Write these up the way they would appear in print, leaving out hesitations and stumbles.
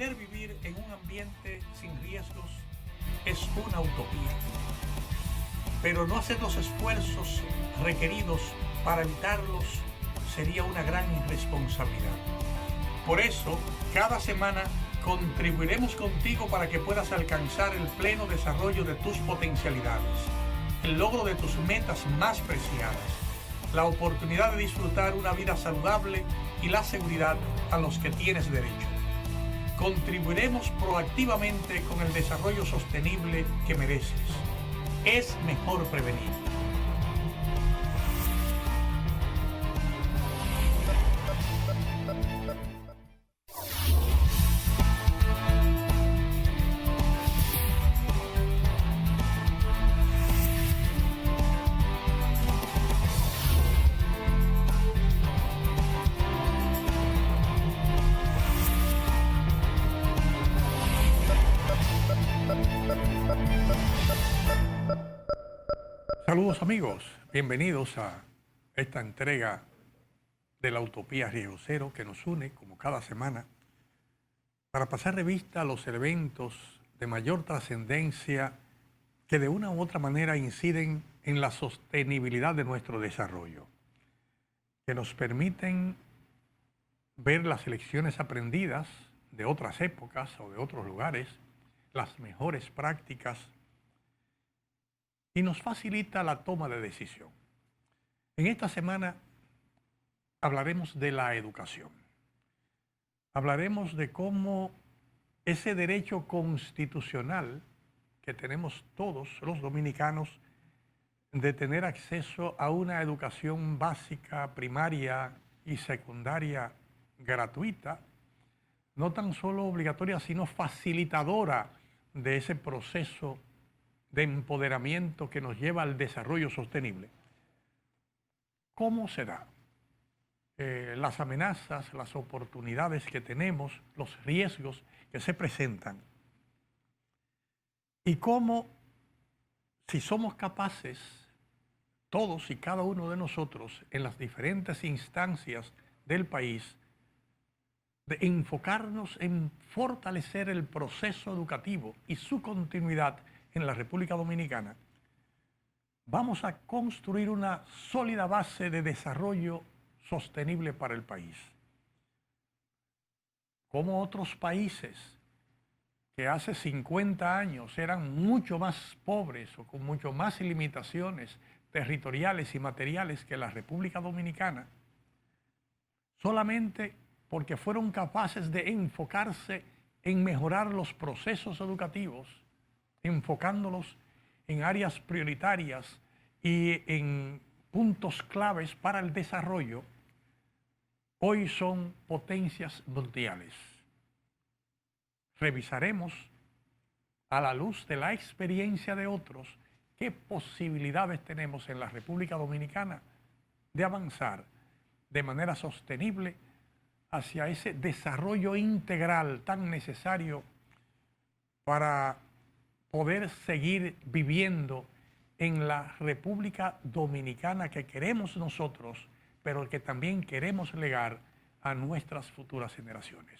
Pretender vivir en un ambiente sin riesgos es una utopía, pero no hacer los esfuerzos requeridos para evitarlos sería una gran irresponsabilidad. Por eso, cada semana contribuiremos contigo para que puedas alcanzar el pleno desarrollo de tus potencialidades, el logro de tus metas más preciadas, la oportunidad de disfrutar una vida saludable y la seguridad a los que tienes derecho. Contribuiremos proactivamente con el desarrollo sostenible que mereces. Es mejor prevenir. Saludos amigos, bienvenidos a esta entrega de la Utopía Riesgo Cero que nos une como cada semana para pasar revista a los eventos de mayor trascendencia que de una u otra manera inciden en la sostenibilidad de nuestro desarrollo, que nos permiten ver las lecciones aprendidas de otras épocas o de otros lugares, las mejores prácticas, y nos facilita la toma de decisión. En esta semana hablaremos de la educación. Hablaremos de cómo ese derecho constitucional que tenemos todos los dominicanos de tener acceso a una educación básica, primaria y secundaria gratuita, no tan solo obligatoria, sino facilitadora de ese proceso de empoderamiento que nos lleva al desarrollo sostenible. ¿Cómo se da? Las amenazas, las oportunidades que tenemos, los riesgos que se presentan. Y cómo, si somos capaces, todos y cada uno de nosotros, en las diferentes instancias del país, de enfocarnos en fortalecer el proceso educativo y su continuidad en la República Dominicana, vamos a construir una sólida base de desarrollo sostenible para el país. Como otros países que hace 50 años eran mucho más pobres o con mucho más limitaciones territoriales y materiales que la República Dominicana, solamente porque fueron capaces de enfocarse en mejorar los procesos educativos, enfocándolos en áreas prioritarias y en puntos claves para el desarrollo, hoy son potencias mundiales. Revisaremos, a la luz de la experiencia de otros, qué posibilidades tenemos en la República Dominicana de avanzar de manera sostenible hacia ese desarrollo integral tan necesario para poder seguir viviendo en la República Dominicana que queremos nosotros, pero que también queremos legar a nuestras futuras generaciones.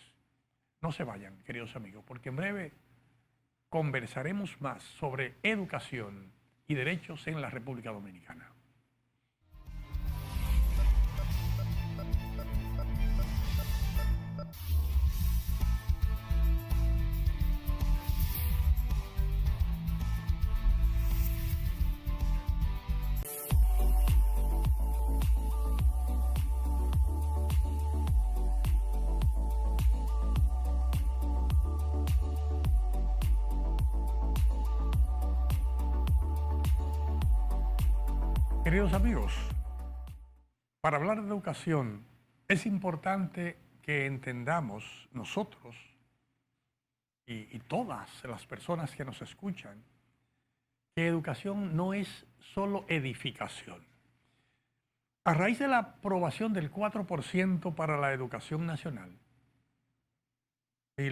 No se vayan, queridos amigos, porque en breve conversaremos más sobre educación y derechos en la República Dominicana. Queridos amigos, para hablar de educación es importante que entendamos nosotros y todas las personas que nos escuchan que educación no es solo edificación. A raíz de la aprobación del 4% para la educación nacional y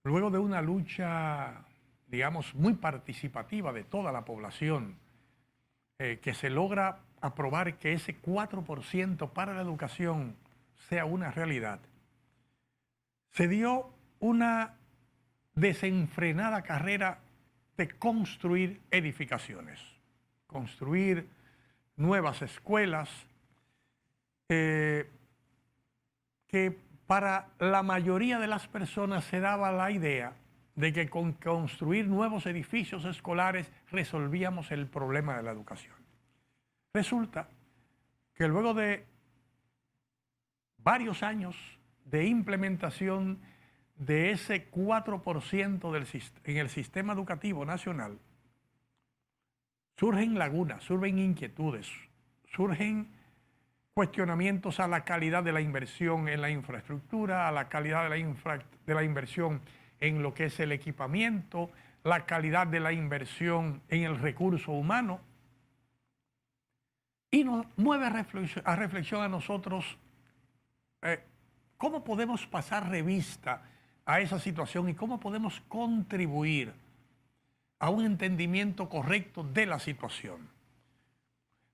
luego de una lucha, digamos, muy participativa de toda la población, que se logra aprobar que ese 4% para la educación sea una realidad, se dio una desenfrenada carrera de construir edificaciones, construir nuevas escuelas, que para la mayoría de las personas se daba la idea de que con construir nuevos edificios escolares resolvíamos el problema de la educación. Resulta que luego de varios años de implementación de ese 4% en el sistema educativo nacional, surgen lagunas, surgen inquietudes, surgen cuestionamientos a la calidad de la inversión en la infraestructura, a la calidad de la inversión en lo que es el equipamiento, la calidad de la inversión en el recurso humano. Y nos mueve a reflexión a nosotros cómo podemos pasar revista a esa situación y cómo podemos contribuir a un entendimiento correcto de la situación.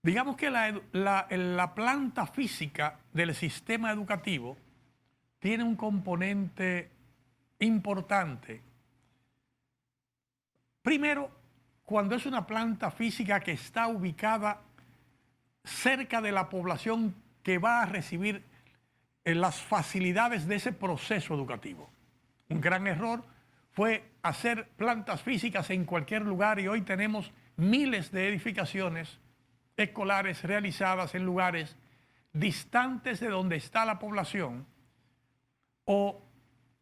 Digamos que la planta física del sistema educativo tiene un componente importante. Primero, cuando es una planta física que está ubicada cerca de la población que va a recibir las facilidades de ese proceso educativo. Un gran error fue hacer plantas físicas en cualquier lugar y hoy tenemos miles de edificaciones escolares realizadas en lugares distantes de donde está la población o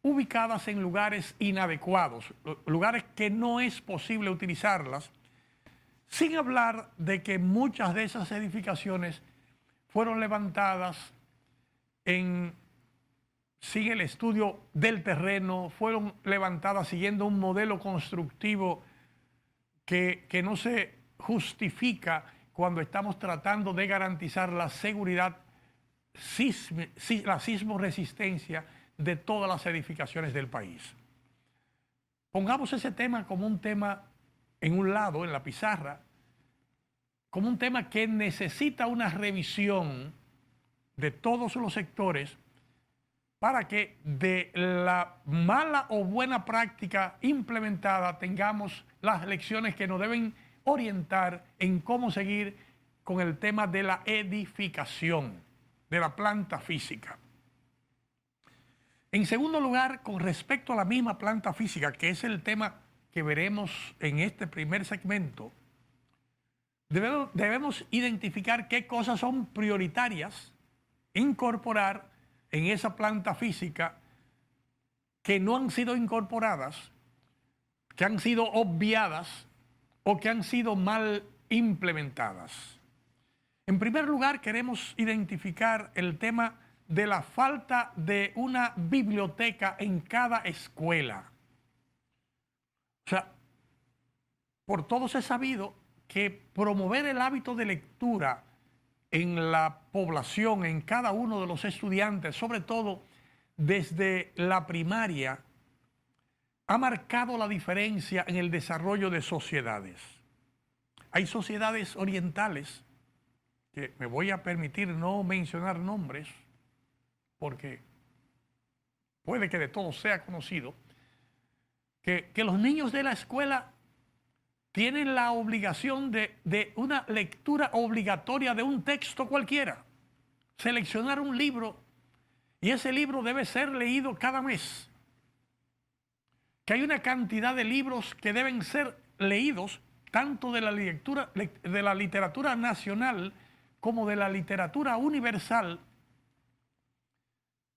ubicadas en lugares inadecuados, lugares que no es posible utilizarlas, sin hablar de que muchas de esas edificaciones fueron levantadas sin el estudio del terreno, fueron levantadas siguiendo un modelo constructivo que no se justifica cuando estamos tratando de garantizar la seguridad, la sismoresistencia de todas las edificaciones del país. Pongamos ese tema como un tema en un lado, en la pizarra, como un tema que necesita una revisión de todos los sectores para que de la mala o buena práctica implementada tengamos las lecciones que nos deben orientar en cómo seguir con el tema de la edificación, de la planta física. En segundo lugar, con respecto a la misma planta física, que es el tema que veremos en este primer segmento, debemos identificar qué cosas son prioritarias incorporar en esa planta física que no han sido incorporadas, que han sido obviadas o que han sido mal implementadas. En primer lugar, queremos identificar el tema de la falta de una biblioteca en cada escuela. O sea, por todos es sabido que promover el hábito de lectura en la población, en cada uno de los estudiantes, sobre todo desde la primaria, ha marcado la diferencia en el desarrollo de sociedades. Hay sociedades orientales, que me voy a permitir no mencionar nombres, porque puede que de todos sea conocido, que los niños de la escuela tienen la obligación de una lectura obligatoria de un texto cualquiera. Seleccionar un libro y ese libro debe ser leído cada mes. Que hay una cantidad de libros que deben ser leídos tanto de la literatura nacional como de la literatura universal,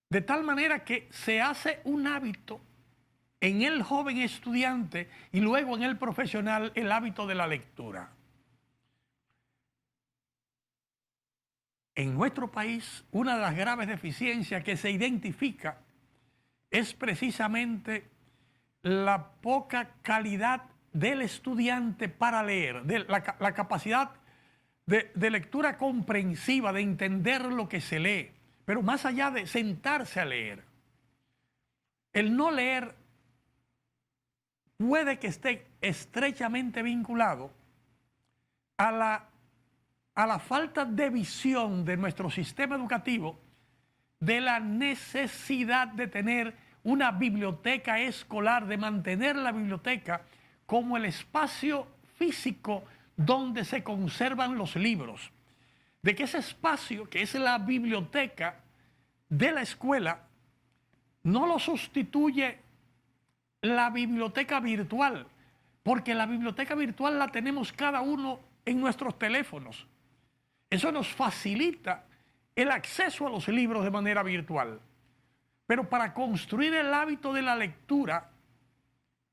de tal manera que se hace un hábito en el joven estudiante y luego en el profesional el hábito de la lectura. En nuestro país, una de las graves deficiencias que se identifica es precisamente la poca calidad del estudiante para leer, la capacidad de lectura comprensiva, de entender lo que se lee, pero más allá de sentarse a leer. El no leer puede que esté estrechamente vinculado a la falta de visión de nuestro sistema educativo de la necesidad de tener una biblioteca escolar, de mantener la biblioteca como el espacio físico donde se conservan los libros. De que ese espacio, que es la biblioteca de la escuela, no lo sustituye la biblioteca virtual, porque la biblioteca virtual la tenemos cada uno en nuestros teléfonos. Eso nos facilita el acceso a los libros de manera virtual. Pero para construir el hábito de la lectura,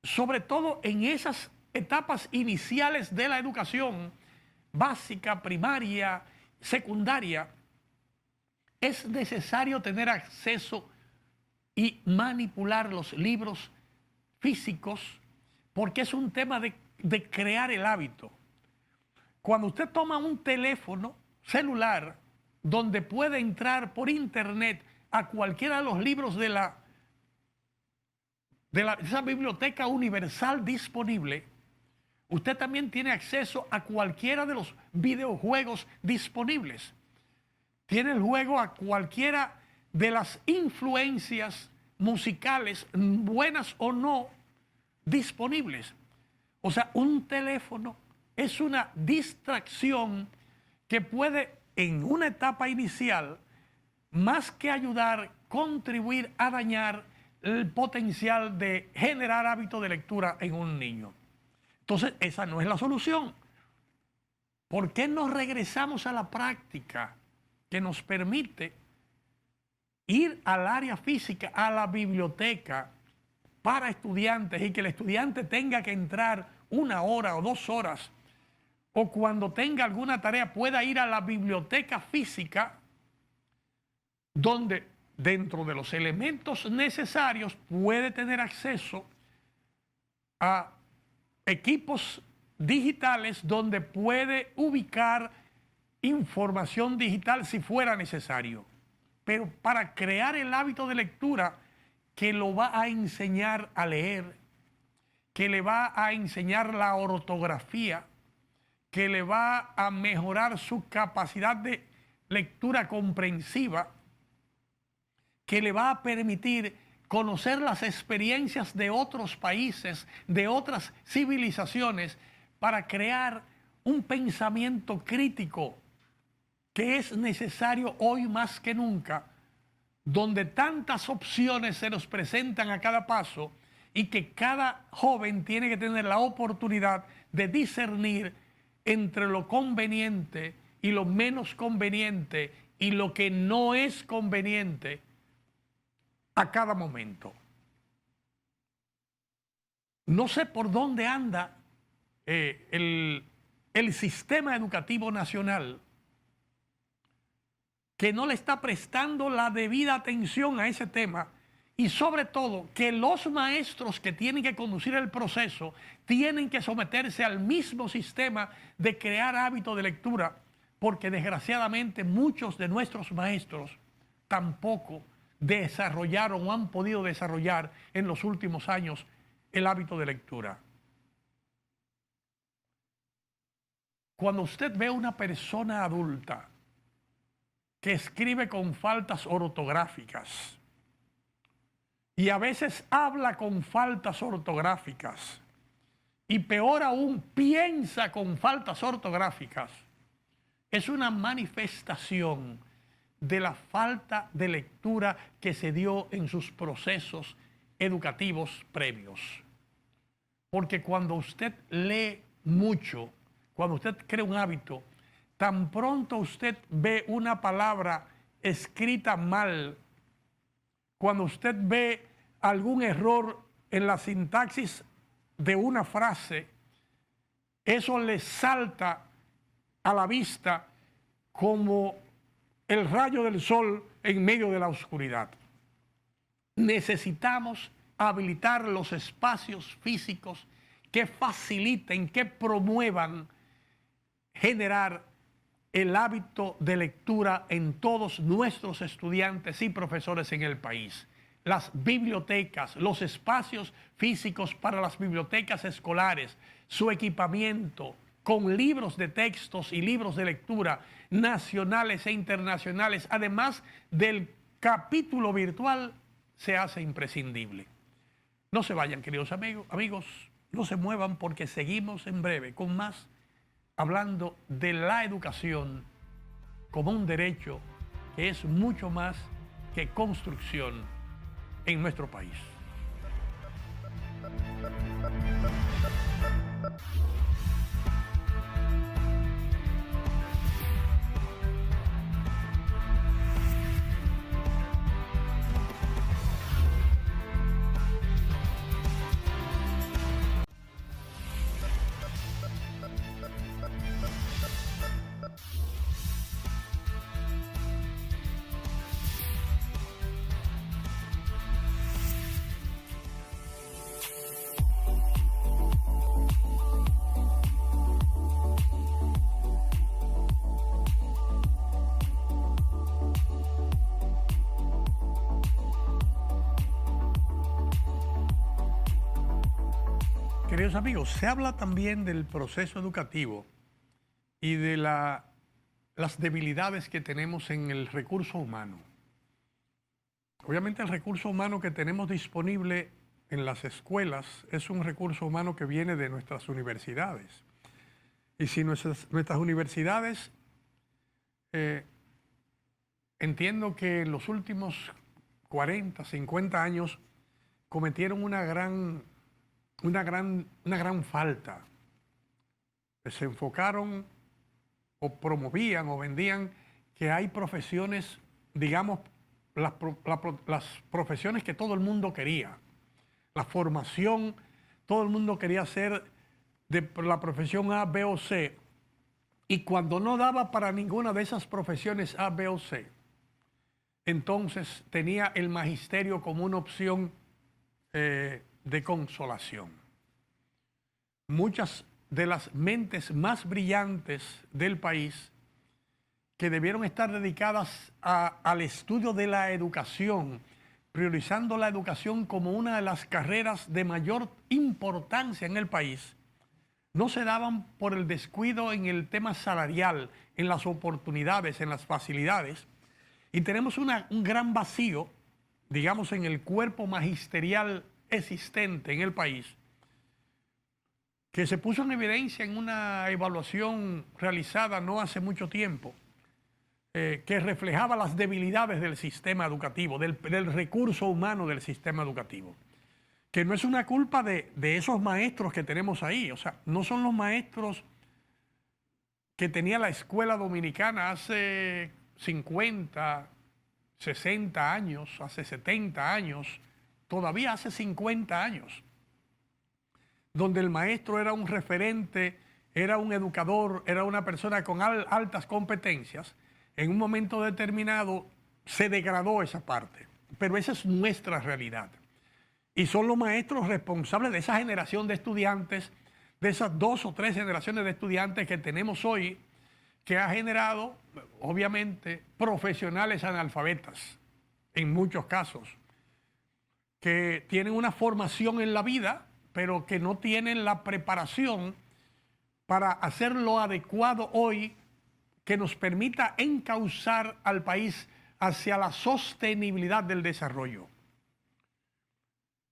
sobre todo en esas etapas iniciales de la educación básica, primaria, secundaria, es necesario tener acceso y manipular los libros físicos, porque es un tema de crear el hábito. Cuando usted toma un teléfono celular donde puede entrar por internet a cualquiera de los libros de esa biblioteca universal disponible, usted también tiene acceso a cualquiera de los videojuegos disponibles. Tiene el juego a cualquiera de las influencias musicales, buenas o no, disponibles. O sea, un teléfono es una distracción que puede, en una etapa inicial, más que ayudar, contribuir a dañar el potencial de generar hábito de lectura en un niño. Entonces, esa no es la solución. ¿Por qué no regresamos a la práctica que nos permite ir al área física, a la biblioteca para estudiantes, y que el estudiante tenga que entrar 1 hora o 2 horas, o cuando tenga alguna tarea pueda ir a la biblioteca física, donde dentro de los elementos necesarios puede tener acceso a equipos digitales donde puede ubicar información digital si fuera necesario? Pero para crear el hábito de lectura que lo va a enseñar a leer, que le va a enseñar la ortografía, que le va a mejorar su capacidad de lectura comprensiva, que le va a permitir conocer las experiencias de otros países, de otras civilizaciones, para crear un pensamiento crítico que es necesario hoy más que nunca, donde tantas opciones se nos presentan a cada paso y que cada joven tiene que tener la oportunidad de discernir entre lo conveniente y lo menos conveniente y lo que no es conveniente a cada momento. No sé por dónde anda el sistema educativo nacional, que no le está prestando la debida atención a ese tema, y sobre todo que los maestros que tienen que conducir el proceso tienen que someterse al mismo sistema de crear hábito de lectura, porque desgraciadamente muchos de nuestros maestros tampoco desarrollaron o han podido desarrollar en los últimos años el hábito de lectura. Cuando usted ve a una persona adulta que escribe con faltas ortográficas y a veces habla con faltas ortográficas y peor aún piensa con faltas ortográficas, es una manifestación de la falta de lectura que se dio en sus procesos educativos previos. Porque cuando usted lee mucho, cuando usted crea un hábito, tan pronto usted ve una palabra escrita mal, cuando usted ve algún error en la sintaxis de una frase, eso le salta a la vista como el rayo del sol en medio de la oscuridad. Necesitamos habilitar los espacios físicos que faciliten, que promuevan generar el hábito de lectura en todos nuestros estudiantes y profesores en el país. Las bibliotecas, los espacios físicos para las bibliotecas escolares, su equipamiento con libros de textos y libros de lectura nacionales e internacionales, además del capítulo virtual, se hace imprescindible. No se vayan, queridos amigos, no se muevan porque seguimos en breve con más hablando de la educación como un derecho que es mucho más que construcción en nuestro país. Queridos amigos, se habla también del proceso educativo y de las debilidades que tenemos en el recurso humano. Obviamente el recurso humano que tenemos disponible en las escuelas es un recurso humano que viene de nuestras universidades. Y si nuestras universidades, entiendo que en los últimos 40, 50 años cometieron una gran falta. Se enfocaron o promovían o vendían que hay profesiones, digamos, las profesiones que todo el mundo quería. La formación, todo el mundo quería hacer de la profesión A, B o C. Y cuando no daba para ninguna de esas profesiones A, B o C, entonces tenía el magisterio como una opción de consolación. Muchas de las mentes más brillantes del país que debieron estar dedicadas al estudio de la educación, priorizando la educación como una de las carreras de mayor importancia en el país, no se daban por el descuido en el tema salarial, en las oportunidades, en las facilidades, y tenemos un gran vacío, digamos, en el cuerpo magisterial existente en el país, que se puso en evidencia en una evaluación realizada no hace mucho tiempo, que reflejaba las debilidades del sistema educativo, del recurso humano del sistema educativo, que no es una culpa de esos maestros que tenemos ahí, o sea, no son los maestros que tenía la escuela dominicana hace 50, 60 años, hace 70 años, todavía hace 50 años, donde el maestro era un referente, era un educador, era una persona con altas competencias. En un momento determinado se degradó esa parte, pero esa es nuestra realidad. Y son los maestros responsables de esa generación de estudiantes, de esas 2 o 3 generaciones de estudiantes que tenemos hoy, que ha generado, obviamente, profesionales analfabetas, en muchos casos, que tienen una formación en la vida, pero que no tienen la preparación para hacer lo adecuado hoy que nos permita encauzar al país hacia la sostenibilidad del desarrollo.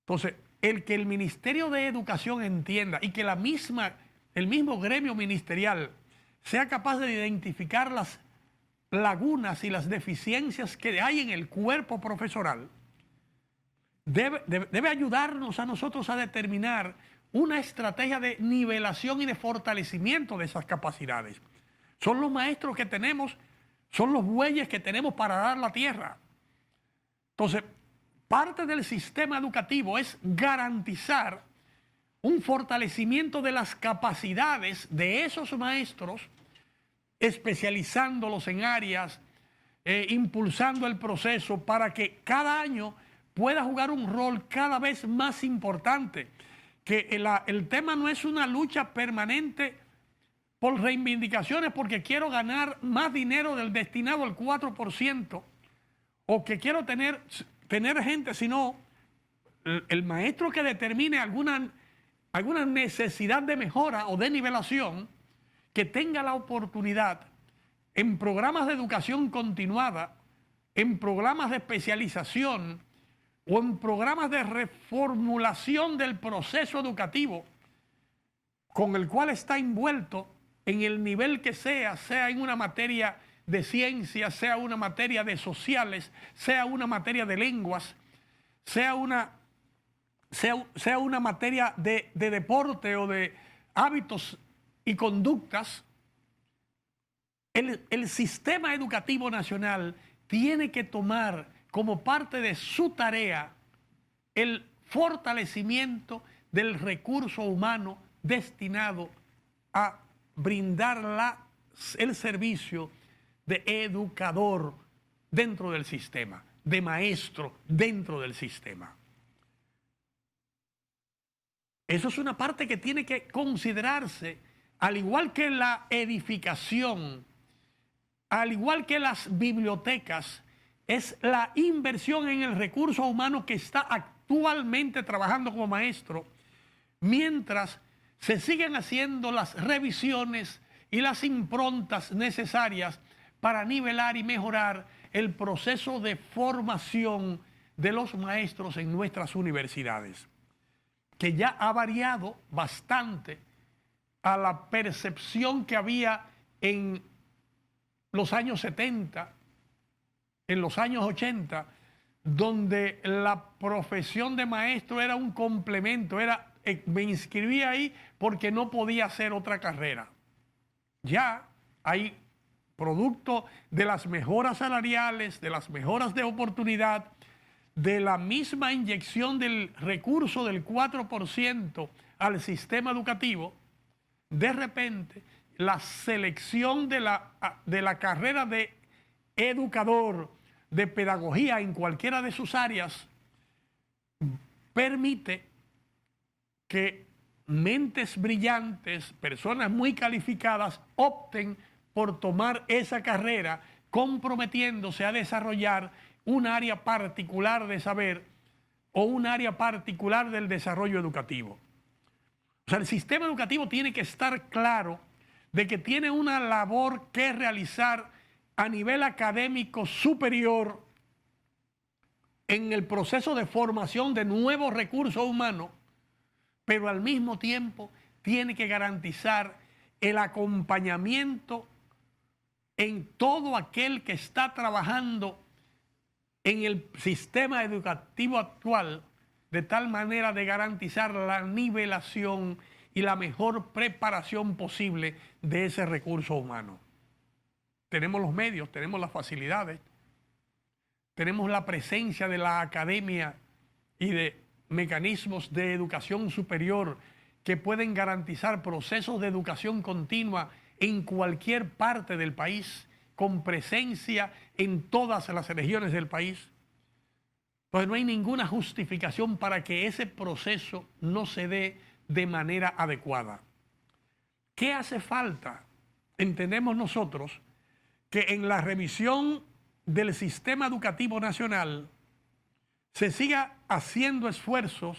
Entonces, el que el Ministerio de Educación entienda y que el mismo gremio ministerial sea capaz de identificar las lagunas y las deficiencias que hay en el cuerpo profesoral, debe ayudarnos a nosotros a determinar una estrategia de nivelación y de fortalecimiento de esas capacidades. Son los maestros que tenemos, son los bueyes que tenemos para dar la tierra. Entonces, parte del sistema educativo es garantizar un fortalecimiento de las capacidades de esos maestros, especializándolos en áreas, impulsando el proceso para que cada año pueda jugar un rol cada vez más importante. Que el tema no es una lucha permanente por reivindicaciones porque quiero ganar más dinero del destinado al 4% o que quiero tener gente, sino el maestro que determine alguna necesidad de mejora o de nivelación, que tenga la oportunidad en programas de educación continuada, en programas de especialización, o en programas de reformulación del proceso educativo con el cual está envuelto en el nivel que sea, sea en una materia de ciencias, sea una materia de sociales, sea una materia de lenguas, sea una materia de deporte o de hábitos y conductas, el sistema educativo nacional tiene que tomar como parte de su tarea el fortalecimiento del recurso humano destinado a brindar el servicio de educador dentro del sistema, de maestro dentro del sistema. Eso es una parte que tiene que considerarse, al igual que la edificación, al igual que las bibliotecas, es la inversión en el recurso humano que está actualmente trabajando como maestro, mientras se siguen haciendo las revisiones y las improntas necesarias para nivelar y mejorar el proceso de formación de los maestros en nuestras universidades, que ya ha variado bastante a la percepción que había en los años 70, en los años 80, donde la profesión de maestro era un complemento, me inscribí ahí porque no podía hacer otra carrera. Ya hay producto de las mejoras salariales, de las mejoras de oportunidad, de la misma inyección del recurso del 4% al sistema educativo. De repente, la selección de la carrera de educador, de pedagogía en cualquiera de sus áreas, permite que mentes brillantes, personas muy calificadas, opten por tomar esa carrera, comprometiéndose a desarrollar un área particular de saber o un área particular del desarrollo educativo. O sea, el sistema educativo tiene que estar claro de que tiene una labor que realizar a nivel académico superior en el proceso de formación de nuevos recursos humanos, pero al mismo tiempo tiene que garantizar el acompañamiento en todo aquel que está trabajando en el sistema educativo actual, de tal manera de garantizar la nivelación y la mejor preparación posible de ese recurso humano. Tenemos los medios, tenemos las facilidades, tenemos la presencia de la academia y de mecanismos de educación superior que pueden garantizar procesos de educación continua en cualquier parte del país, con presencia en todas las regiones del país. Pues no hay ninguna justificación para que ese proceso no se dé de manera adecuada. ¿Qué hace falta? Entendemos nosotros que en la revisión del sistema educativo nacional se siga haciendo esfuerzos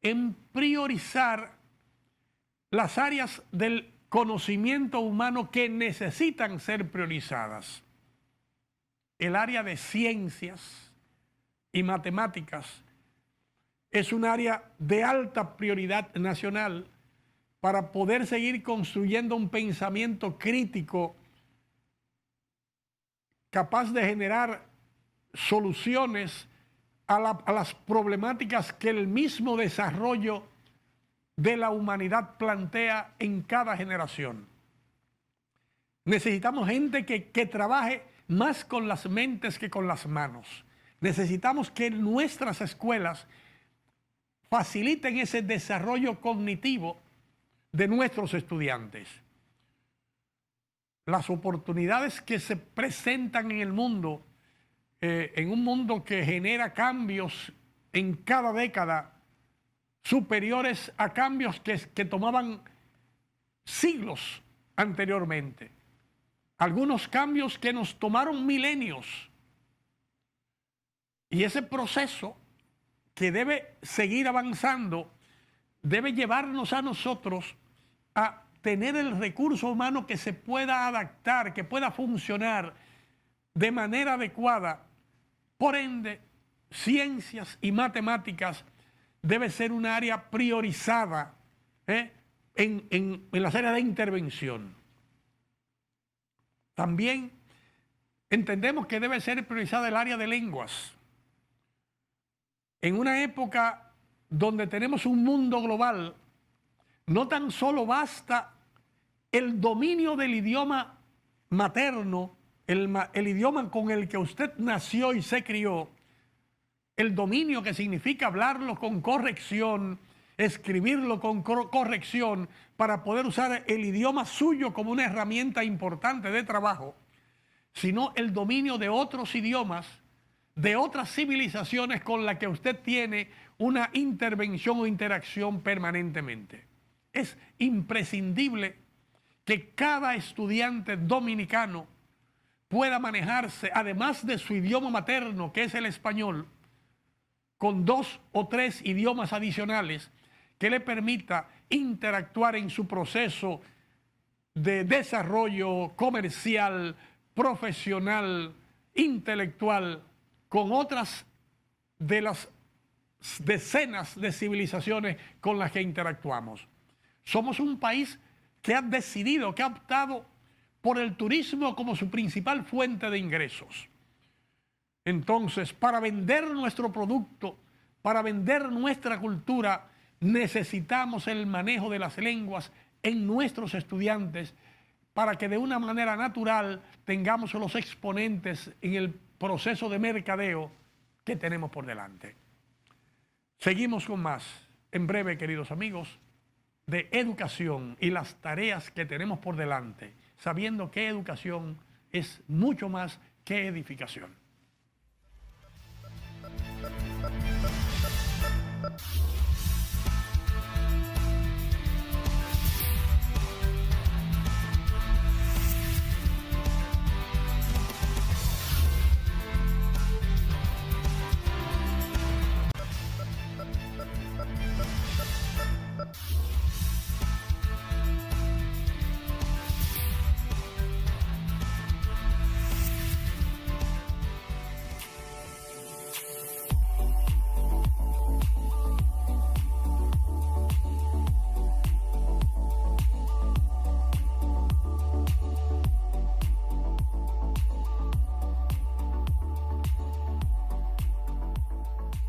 en priorizar las áreas del conocimiento humano que necesitan ser priorizadas. El área de ciencias y matemáticas es un área de alta prioridad nacional para poder seguir construyendo un pensamiento crítico capaz de generar soluciones a las problemáticas que el mismo desarrollo de la humanidad plantea en cada generación. Necesitamos gente que trabaje más con las mentes que con las manos. Necesitamos que nuestras escuelas faciliten ese desarrollo cognitivo de nuestros estudiantes. Las oportunidades que se presentan en el mundo, en un mundo que genera cambios en cada década superiores a cambios que tomaban siglos anteriormente. Algunos cambios que nos tomaron milenios. Y ese proceso que debe seguir avanzando debe llevarnos a nosotros a tener el recurso humano que se pueda adaptar, que pueda funcionar de manera adecuada. Por ende, ciencias y matemáticas debe ser un área priorizada en las áreas de intervención. También entendemos que debe ser priorizada el área de lenguas. En una época donde tenemos un mundo global, no tan solo basta el dominio del idioma materno, el idioma con el que usted nació y se crió, el dominio que significa hablarlo con corrección, escribirlo con corrección, para poder usar el idioma suyo como una herramienta importante de trabajo, sino el dominio de otros idiomas, de otras civilizaciones con las que usted tiene una intervención o interacción permanentemente. Es imprescindible que cada estudiante dominicano pueda manejarse, además de su idioma materno, que es el español, con 2 o 3 idiomas adicionales que le permita interactuar en su proceso de desarrollo comercial, profesional, intelectual, con otras de las decenas de civilizaciones con las que interactuamos. Somos un país que ha decidido, que ha optado por el turismo como su principal fuente de ingresos. Entonces, para vender nuestro producto, para vender nuestra cultura, necesitamos el manejo de las lenguas en nuestros estudiantes para que de una manera natural tengamos los exponentes en el proceso de mercadeo que tenemos por delante. Seguimos con más, en breve, queridos amigos, de educación y las tareas que tenemos por delante, sabiendo que educación es mucho más que edificación.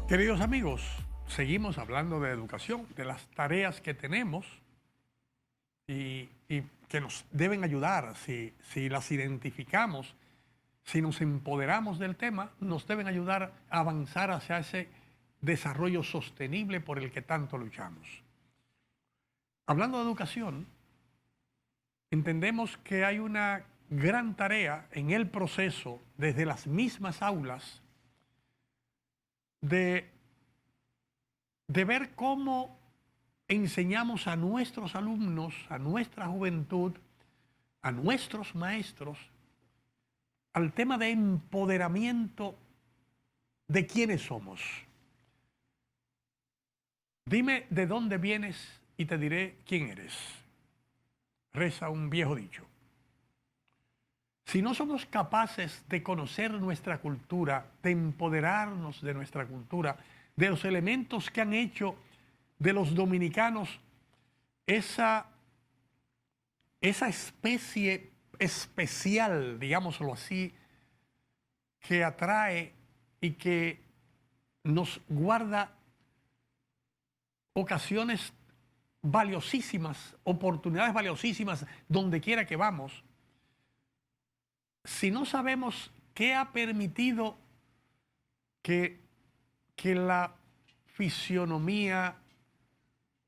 Queridos amigos, seguimos hablando de educación, de las tareas que tenemos y que nos deben ayudar, si las identificamos, si nos empoderamos del tema, nos deben ayudar a avanzar hacia ese desarrollo sostenible por el que tanto luchamos. Hablando de educación, entendemos que hay una gran tarea en el proceso, desde las mismas aulas, de ver cómo enseñamos a nuestros alumnos, a nuestra juventud, a nuestros maestros, al tema de empoderamiento de quiénes somos. Dime de dónde vienes y te diré quién eres, reza un viejo dicho. Si no somos capaces de conocer nuestra cultura, de empoderarnos de nuestra cultura, de los elementos que han hecho de los dominicanos esa especie especial, digámoslo así, que atrae y que nos guarda ocasiones valiosísimas, oportunidades valiosísimas donde quiera que vamos. Si no sabemos qué ha permitido que la fisionomía,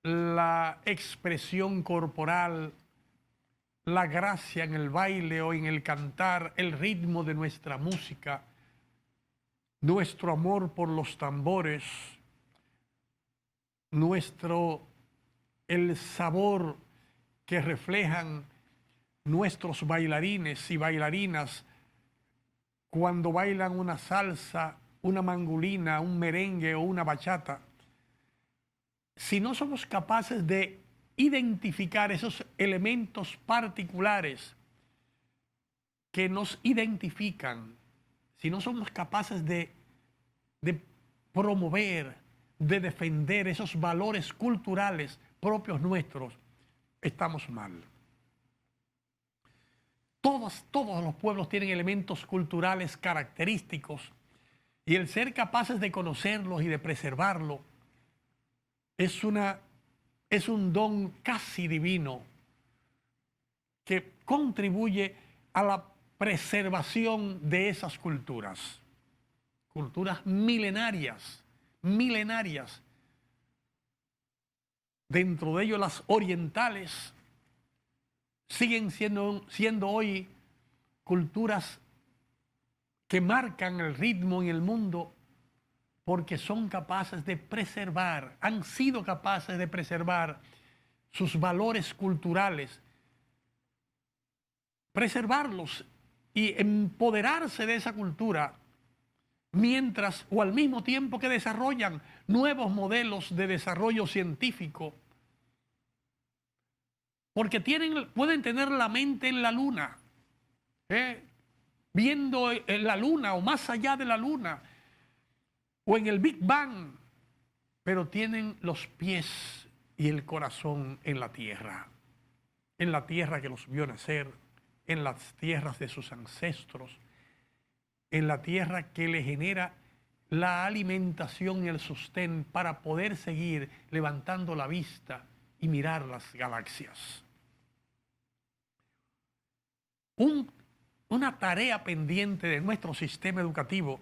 la expresión corporal, la gracia en el baile o en el cantar, el ritmo de nuestra música, nuestro amor por los tambores, el sabor que reflejan nuestros bailarines y bailarinas cuando bailan una salsa, una mangolina, un merengue o una bachata. Si no somos capaces de identificar esos elementos particulares que nos identifican, si no somos capaces de promover, de defender esos valores culturales propios nuestros, estamos mal. Todos los pueblos tienen elementos culturales característicos y el ser capaces de conocerlos y de preservarlos es un don casi divino que contribuye a la preservación de esas culturas milenarias. Dentro de ellos las orientales siguen siendo hoy culturas que marcan el ritmo en el mundo porque son capaces de preservar, han sido capaces de preservar sus valores culturales, preservarlos y empoderarse de esa cultura, mientras o al mismo tiempo que desarrollan nuevos modelos de desarrollo científico, porque pueden tener la mente en la luna, viendo en la luna o más allá de la luna, o en el Big Bang, pero tienen los pies y el corazón en la tierra que los vio nacer, en las tierras de sus ancestros, en la tierra que le genera la alimentación y el sostén para poder seguir levantando la vista y mirar las galaxias. Una tarea pendiente de nuestro sistema educativo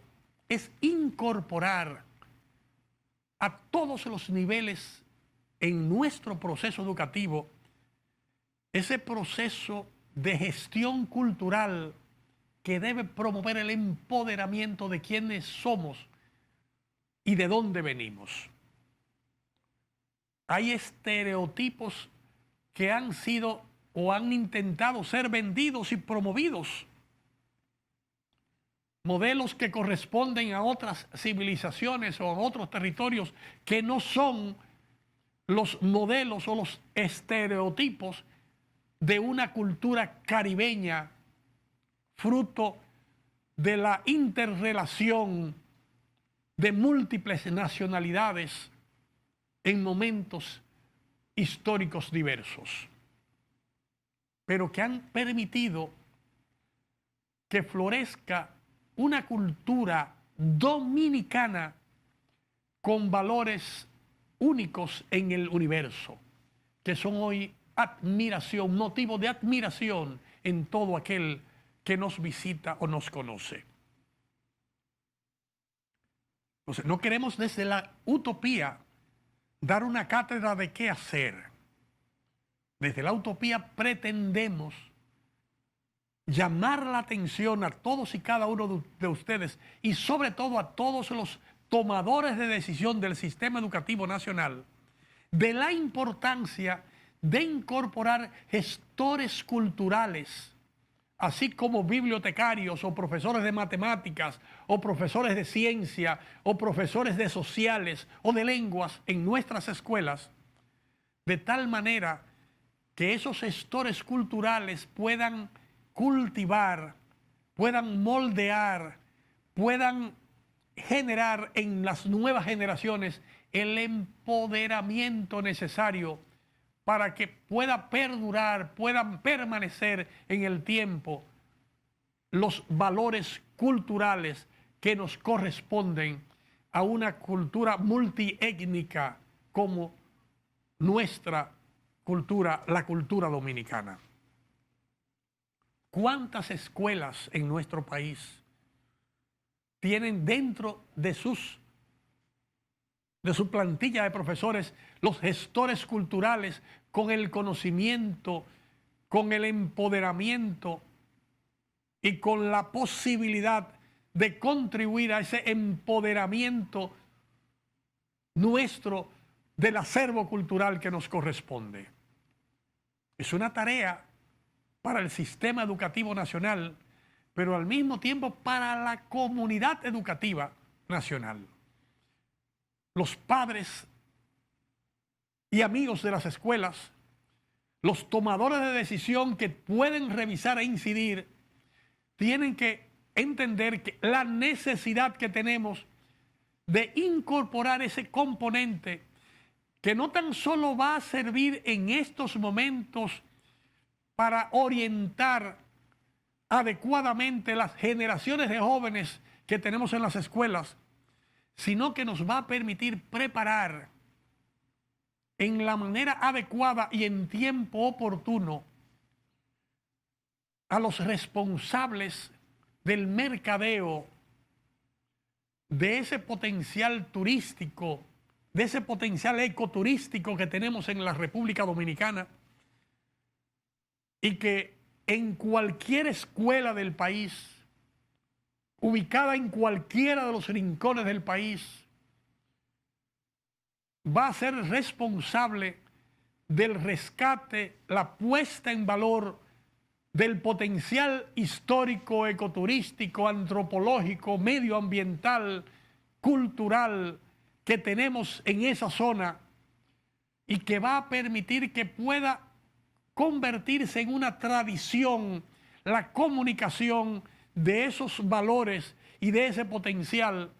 es incorporar a todos los niveles en nuestro proceso educativo ese proceso de gestión cultural que debe promover el empoderamiento de quienes somos y de dónde venimos. Hay estereotipos que han sido o han intentado ser vendidos y promovidos. Modelos que corresponden a otras civilizaciones o a otros territorios que no son los modelos o los estereotipos de una cultura caribeña, fruto de la interrelación de múltiples nacionalidades en momentos históricos diversos, pero que han permitido que florezca una cultura dominicana con valores únicos en el universo, que son hoy admiración, motivo de admiración en todo aquel que nos visita o nos conoce. Entonces, no queremos desde la utopía dar una cátedra de qué hacer. Desde la utopía pretendemos llamar la atención a todos y cada uno de ustedes y sobre todo a todos los tomadores de decisión del sistema educativo nacional de la importancia de incorporar gestores culturales, así como bibliotecarios o profesores de matemáticas o profesores de ciencia o profesores de sociales o de lenguas en nuestras escuelas, de tal manera que esos gestores culturales puedan cultivar, puedan moldear, puedan generar en las nuevas generaciones el empoderamiento necesario para que pueda perdurar, puedan permanecer en el tiempo los valores culturales que nos corresponden a una cultura multiétnica como nuestra cultura, la cultura dominicana. ¿Cuántas escuelas en nuestro país tienen dentro de su plantilla de profesores los gestores culturales con el conocimiento, con el empoderamiento y con la posibilidad de contribuir a ese empoderamiento nuestro del acervo cultural que nos corresponde? Es una tarea para el sistema educativo nacional, pero al mismo tiempo para la comunidad educativa nacional. Los padres y amigos de las escuelas, los tomadores de decisión que pueden revisar e incidir, tienen que entender que la necesidad que tenemos de incorporar ese componente que no tan solo va a servir en estos momentos para orientar adecuadamente las generaciones de jóvenes que tenemos en las escuelas, sino que nos va a permitir preparar en la manera adecuada y en tiempo oportuno a los responsables del mercadeo de ese potencial turístico, de ese potencial ecoturístico que tenemos en la República Dominicana, y que en cualquier escuela del país, ubicada en cualquiera de los rincones del país, va a ser responsable del rescate, la puesta en valor del potencial histórico, ecoturístico, antropológico, medioambiental, cultural que tenemos en esa zona, y que va a permitir que pueda convertirse en una tradición la comunicación de esos valores y de ese potencial,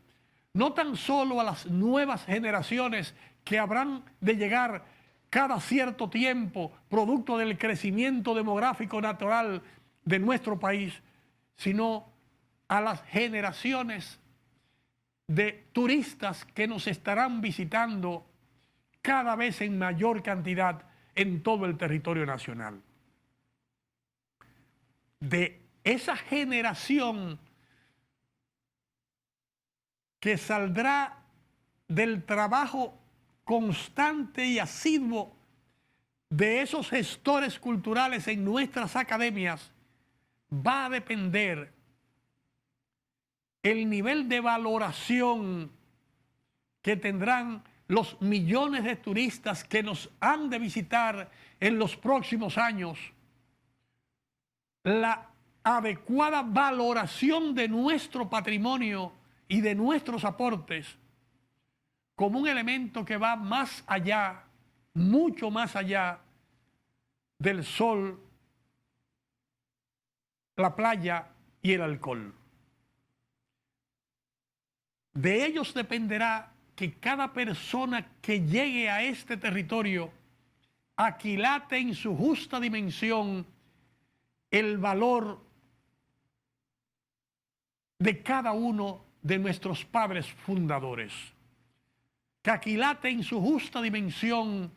no tan solo a las nuevas generaciones que habrán de llegar cada cierto tiempo, producto del crecimiento demográfico natural de nuestro país, sino a las generaciones de turistas que nos estarán visitando cada vez en mayor cantidad en todo el territorio nacional. De esa generación que saldrá del trabajo constante y asiduo de esos gestores culturales en nuestras academias, va a depender el nivel de valoración que tendrán los millones de turistas que nos han de visitar en los próximos años, la adecuada valoración de nuestro patrimonio y de nuestros aportes como un elemento que va más allá, mucho más allá del sol, la playa y el alcohol. De ellos dependerá que cada persona que llegue a este territorio aquilate en su justa dimensión el valor de cada uno de nuestros padres fundadores, que aquilate en su justa dimensión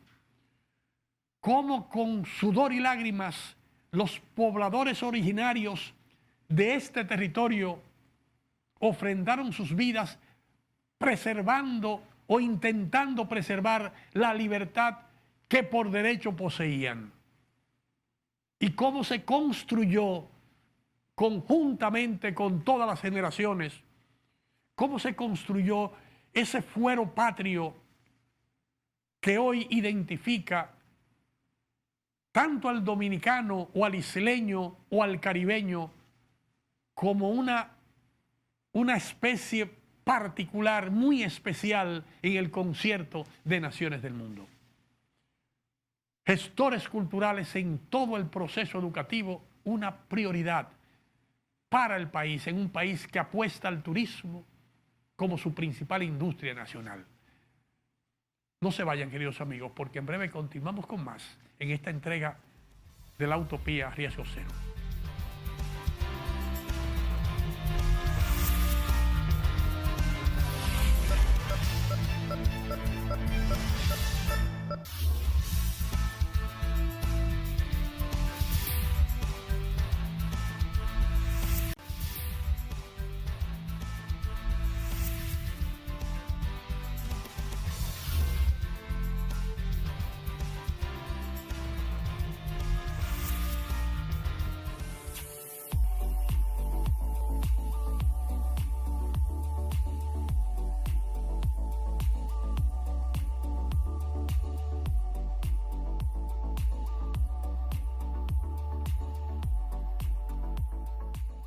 cómo con sudor y lágrimas los pobladores originarios de este territorio ofrendaron sus vidas preservando o intentando preservar la libertad que por derecho poseían. Y cómo se construyó conjuntamente con todas las generaciones, cómo se construyó ese fuero patrio que hoy identifica tanto al dominicano o al isleño o al caribeño como una especie particular, muy especial en el concierto de naciones del mundo. Gestores culturales en todo el proceso educativo, una prioridad para el país, en un país que apuesta al turismo como su principal industria nacional. No se vayan, queridos amigos, porque en breve continuamos con más en esta entrega de la Utopía Riesgo Cero.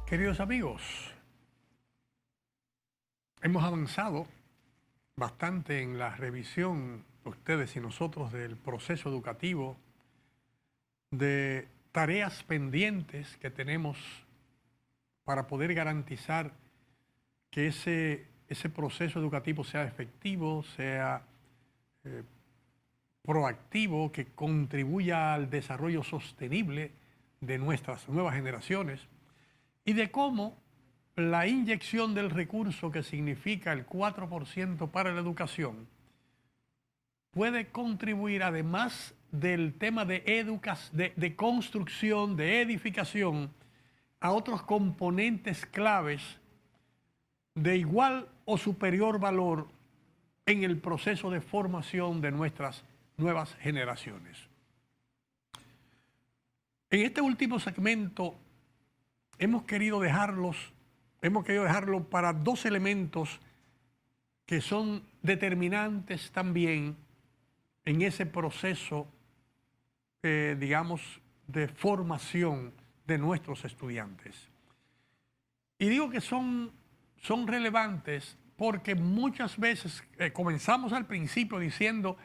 Queridos amigos, hemos avanzado bastante en la revisión, ustedes y nosotros, del proceso educativo, de tareas pendientes que tenemos para poder garantizar que ese ese proceso educativo sea efectivo, sea proactivo, que contribuya al desarrollo sostenible de nuestras nuevas generaciones, y de cómo la inyección del recurso que significa el 4% para la educación puede contribuir, además del tema de construcción, de edificación, a otros componentes claves de igual o superior valor en el proceso de formación de nuestras nuevas generaciones. En este último segmento hemos querido dejarlo para dos elementos que son determinantes también en ese proceso, digamos, de formación de nuestros estudiantes. Y digo que son relevantes porque muchas veces comenzamos al principio diciendo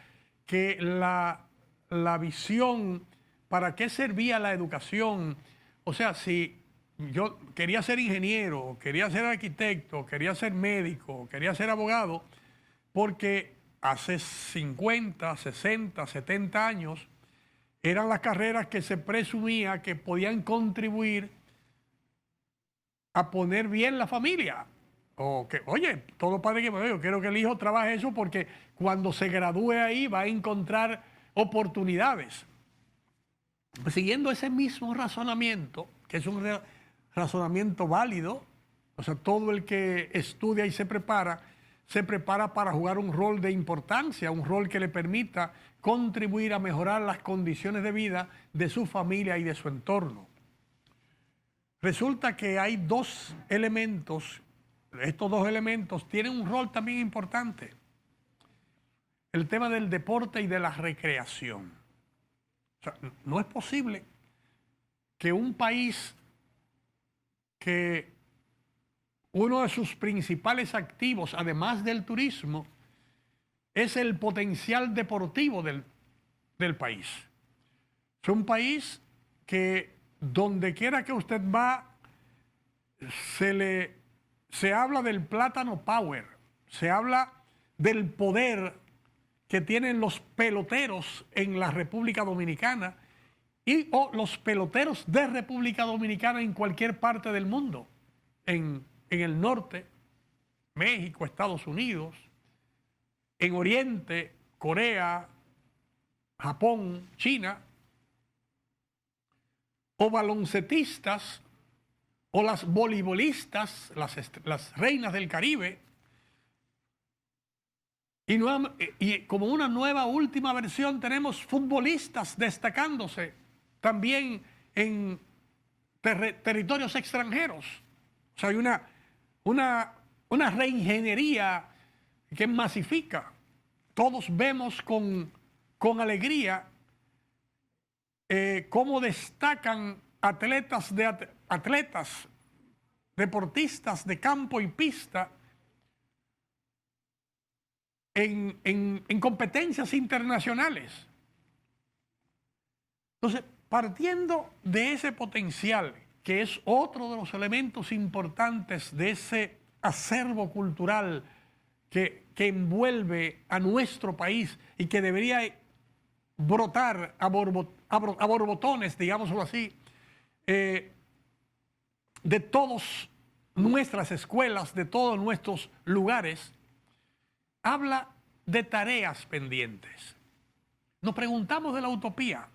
que la visión, ¿para qué servía la educación? O sea, si yo quería ser ingeniero, quería ser arquitecto, quería ser médico, quería ser abogado, porque hace 50, 60, 70 años eran las carreras que se presumía que podían contribuir a poner bien la familia. O que, oye, todo padre que yo quiero que el hijo trabaje eso porque cuando se gradúe ahí va a encontrar oportunidades. Pues siguiendo ese mismo razonamiento, que es un razonamiento válido, o sea, todo el que estudia y se prepara para jugar un rol de importancia, un rol que le permita contribuir a mejorar las condiciones de vida de su familia y de su entorno. Resulta que hay dos elementos, estos dos elementos tienen un rol también importante. El tema del deporte y de la recreación. O sea, no es posible que un país que uno de sus principales activos, además del turismo, es el potencial deportivo del país. Es un país que donde quiera que usted va, se habla del plátano power, se habla del poder que tienen los peloteros en la República Dominicana o los peloteros de República Dominicana en cualquier parte del mundo, en el norte, México, Estados Unidos, en Oriente, Corea, Japón, China, o baloncetistas, o las voleibolistas, las reinas del Caribe, y como una nueva última versión tenemos futbolistas destacándose también en territorios extranjeros. O sea, hay una reingeniería que masifica. Todos vemos con alegría cómo destacan atletas, deportistas de campo y pista en competencias internacionales. Entonces, partiendo de ese potencial, que es otro de los elementos importantes de ese acervo cultural que envuelve a nuestro país y que debería brotar a borbotones, digámoslo así, de todas nuestras escuelas, de todos nuestros lugares, habla de tareas pendientes. Nos preguntamos de la utopía.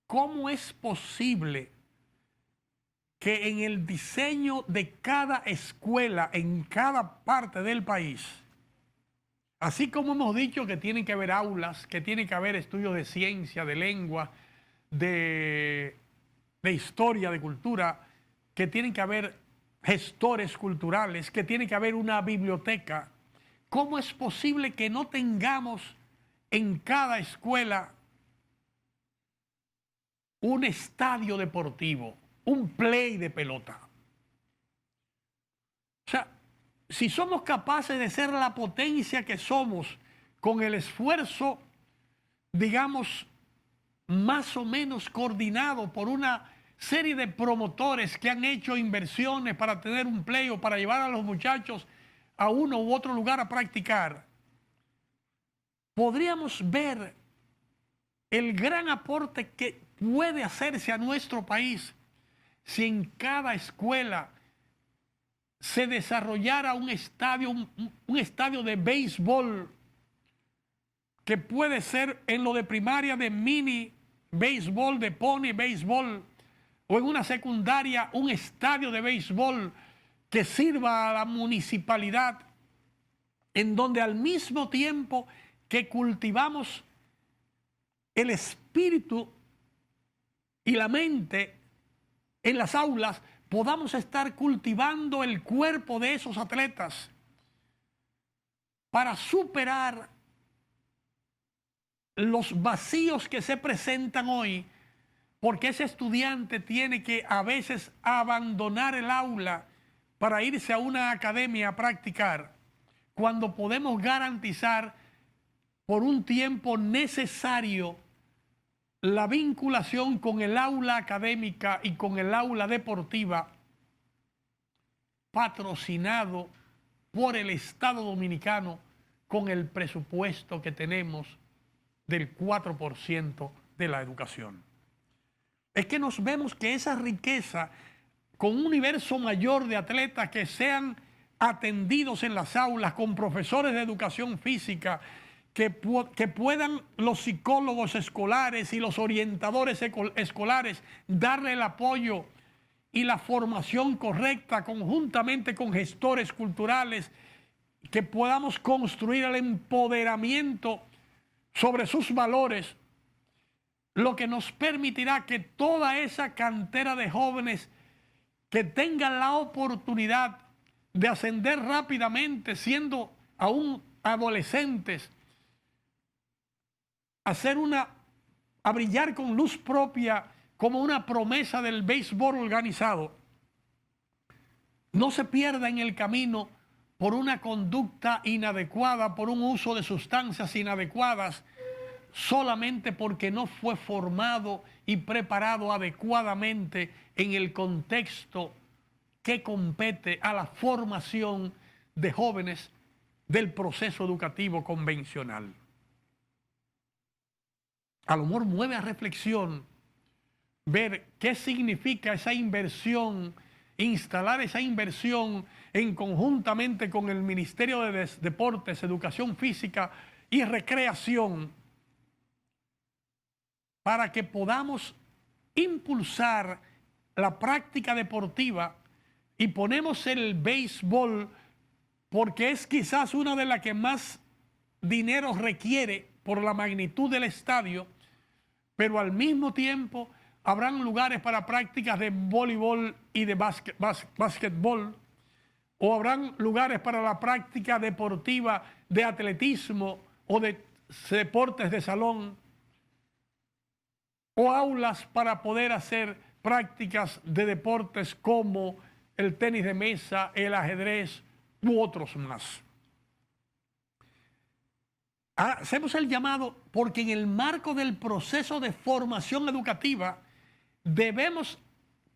¿Cómo es posible que en el diseño de cada escuela, en cada parte del país, así como hemos dicho que tienen que haber aulas, que tiene que haber estudios de ciencia, de lengua, de historia, de cultura, que tienen que haber gestores culturales, que tiene que haber una biblioteca, ¿cómo es posible que no tengamos en cada escuela un estadio deportivo, un play de pelota? O sea, si somos capaces de ser la potencia que somos con el esfuerzo, digamos, más o menos coordinado por una serie de promotores que han hecho inversiones para tener un play o para llevar a los muchachos a uno u otro lugar a practicar, podríamos ver el gran aporte que puede hacerse a nuestro país si en cada escuela se desarrollara un estadio de béisbol, que puede ser en lo de primaria de mini béisbol, de pony béisbol, o en una secundaria un estadio de béisbol que sirva a la municipalidad, en donde al mismo tiempo que cultivamos el espíritu y la mente en las aulas, podamos estar cultivando el cuerpo de esos atletas para superar los vacíos que se presentan hoy, porque ese estudiante tiene que a veces abandonar el aula para irse a una academia a practicar, cuando podemos garantizar por un tiempo necesario la vinculación con el aula académica y con el aula deportiva, patrocinado por el Estado Dominicano con el presupuesto que tenemos del 4% de la educación. Es que nos vemos que esa riqueza, con un universo mayor de atletas que sean atendidos en las aulas, con profesores de educación física, que puedan los psicólogos escolares y los orientadores escolares darle el apoyo y la formación correcta conjuntamente con gestores culturales, que podamos construir el empoderamiento sobre sus valores, lo que nos permitirá que toda esa cantera de jóvenes que tengan la oportunidad de ascender rápidamente, siendo aún adolescentes, a brillar con luz propia como una promesa del béisbol organizado, no se pierda en el camino por una conducta inadecuada, por un uso de sustancias inadecuadas, solamente porque no fue formado y preparado adecuadamente en el contexto que compete a la formación de jóvenes del proceso educativo convencional. A lo mejor mueve a reflexión ver qué significa esa inversión, instalar esa inversión en conjuntamente con el Ministerio de Deportes, Educación Física y Recreación, para que podamos impulsar la práctica deportiva, y ponemos el béisbol porque es quizás una de las que más dinero requiere por la magnitud del estadio, pero al mismo tiempo habrán lugares para prácticas de voleibol y de básquetbol, o habrán lugares para la práctica deportiva de atletismo o de deportes de salón, o aulas para poder hacer prácticas de deportes como el tenis de mesa, el ajedrez u otros más. Hacemos el llamado porque en el marco del proceso de formación educativa debemos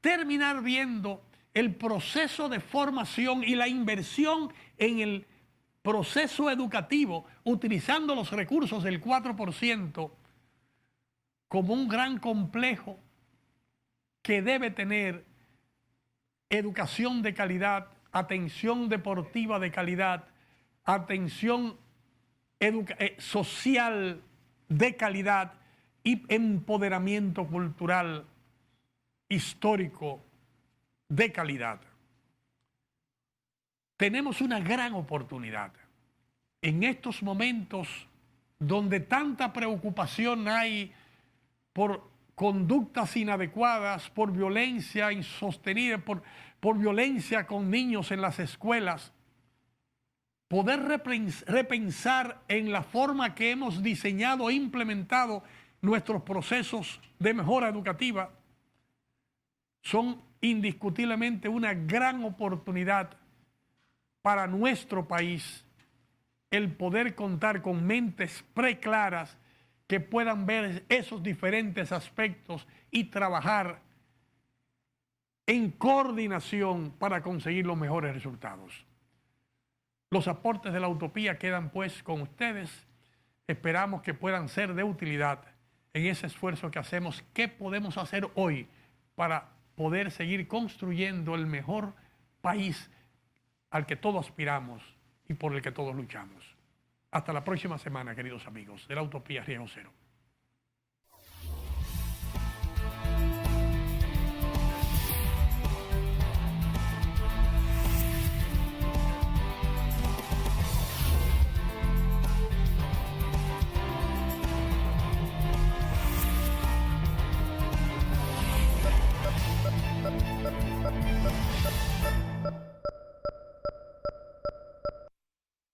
terminar viendo el proceso de formación y la inversión en el proceso educativo, utilizando los recursos del 4%, como un gran complejo que debe tener educación de calidad, atención deportiva de calidad, atención social de calidad y empoderamiento cultural histórico de calidad. Tenemos una gran oportunidad en estos momentos donde tanta preocupación hay por conductas inadecuadas, por violencia insostenida, por violencia con niños en las escuelas. Poder repensar en la forma que hemos diseñado e implementado nuestros procesos de mejora educativa son indiscutiblemente una gran oportunidad para nuestro país, el poder contar con mentes preclaras que puedan ver esos diferentes aspectos y trabajar en coordinación para conseguir los mejores resultados. Los aportes de la utopía quedan pues con ustedes. Esperamos que puedan ser de utilidad en ese esfuerzo que hacemos. ¿Qué podemos hacer hoy para poder seguir construyendo el mejor país al que todos aspiramos y por el que todos luchamos? Hasta la próxima semana, queridos amigos de la Utopía Riesgo Cero.